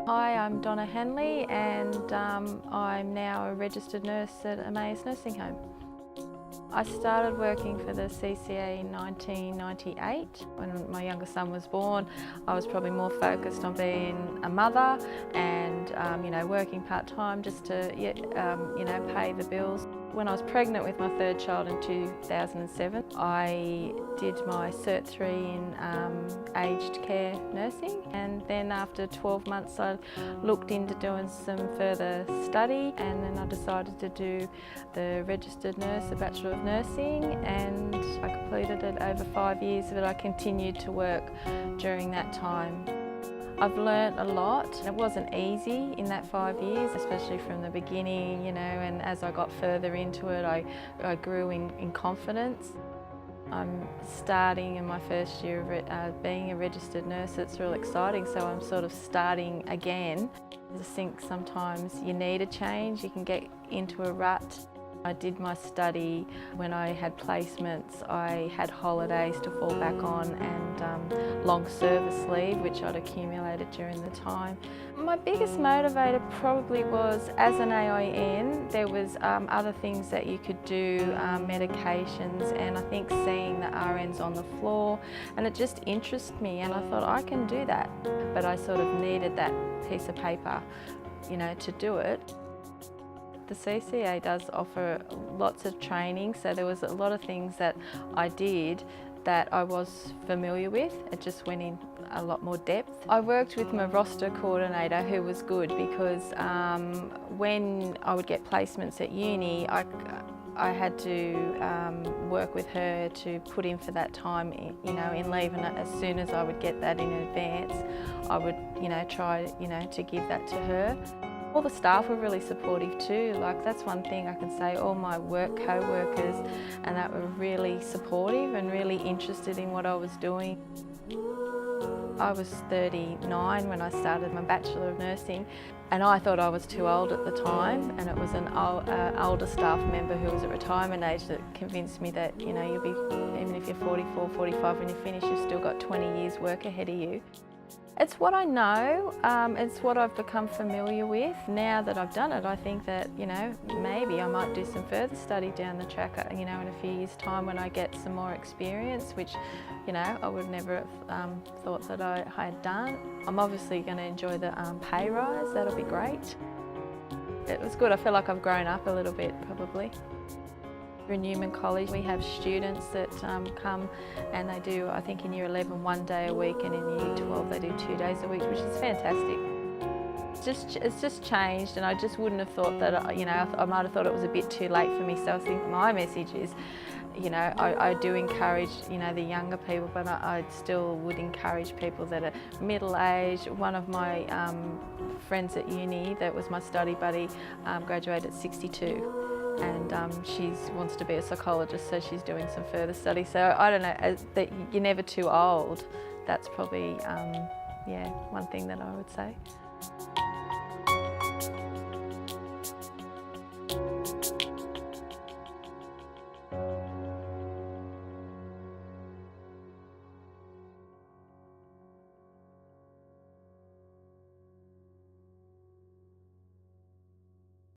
Hi, I'm Donna and I'm now a registered nurse at Emmaus Nursing Home. I started working for the CCA in 1998. When my younger son was born, I was probably more focused on being a mother and working part-time just to pay the bills. When I was pregnant with my third child in 2007, I did my Cert 3 in aged care nursing, and then after 12 months I looked into doing some further study, and then I decided to do the registered nurse, a Bachelor of Nursing, and I completed it over 5 years, but I continued to work during that time. I've learnt a lot. It wasn't easy in that 5 years, especially from the beginning, and as I got further into it, I grew in confidence. I'm starting in my first year of being a registered nurse. It's real exciting, so I'm sort of starting again. I just think sometimes you need a change, you can get into a rut. I did my study when I had placements. I had holidays to fall back on and long service leave, which I'd accumulated during the time. My biggest motivator probably was, as an AIN, there was other things that you could do, medications, and I think seeing the RNs on the floor, and it just interested me, and I thought I can do that. But I sort of needed that piece of paper, to do it. The CCA does offer lots of training, so there was a lot of things that I did that I was familiar with. It just went in a lot more depth. I worked with my roster coordinator, who was good, because when I would get placements at uni, I had to work with her to put in for that time, in leave, and as soon as I would get that in advance, I would, try, to give that to her. All the staff were really supportive too. Like, that's one thing I can say, all my co-workers and that were really supportive and really interested in what I was doing. I was 39 when I started my Bachelor of Nursing, and I thought I was too old at the time, and it was an older staff member who was at retirement age that convinced me that, you'll be, even if you're 44, 45 when you finish, you've still got 20 years work ahead of you. It's what I know, it's what I've become familiar with. Now that I've done it, I think that, maybe I might do some further study down the track, in a few years' time when I get some more experience, which, I would never have thought that I had done. I'm obviously going to enjoy the pay rise, that'll be great. It was good, I feel like I've grown up a little bit, probably. In Newman College, we have students that come and they do, I think in Year 11, 1 day a week, and in Year 12 they do 2 days a week, which is fantastic. It's just changed, and I just wouldn't have thought that, I might have thought it was a bit too late for me, so I think my message is, I do encourage, the younger people, but I still would encourage people that are middle-aged. One of my friends at uni, that was my study buddy, graduated at 62. And she wants to be a psychologist, so she's doing some further study. So I don't know, that you're never too old. That's probably, one thing that I would say.